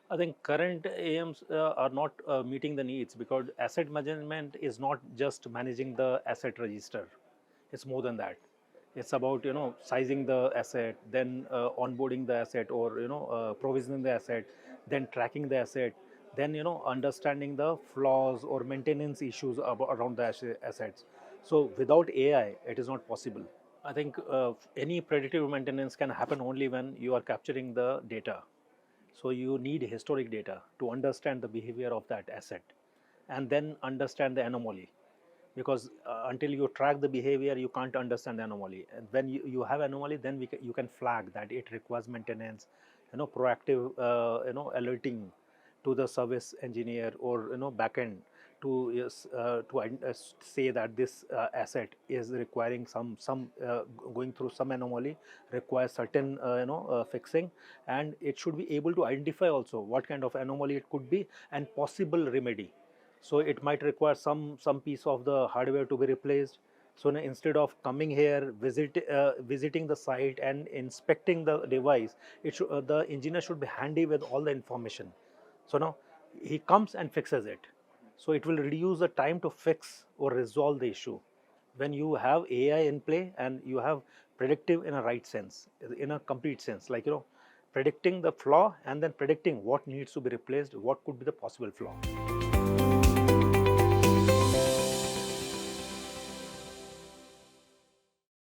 I think current AMs are not meeting the needs because asset management is not just managing the asset register. It's more than that. It's about sizing the asset, then onboarding the asset, or provisioning the asset, then tracking the asset, then understanding the flaws or maintenance issues around the assets. So without AI, it is not possible. I think any predictive maintenance can happen only when you are capturing the data. So you need historic data to understand the behavior of that asset and then understand the anomaly. Because until you track the behavior, you can't understand the anomaly. And when you have anomaly, then you can flag that it requires maintenance, proactive, alerting to the service engineer or backend to say that this asset is requiring some going through some anomaly, requires certain fixing, and it should be able to identify also what kind of anomaly it could be and possible remedy. So it might require some piece of the hardware to be replaced. So now instead of coming here, visiting the site and inspecting the device, the engineer should be handy with all the information. So now he comes and fixes it. So it will reduce the time to fix or resolve the issue. When you have AI in play and you have predictive in a right sense, in a complete sense, like predicting the flaw and then predicting what needs to be replaced, what could be the possible flaw.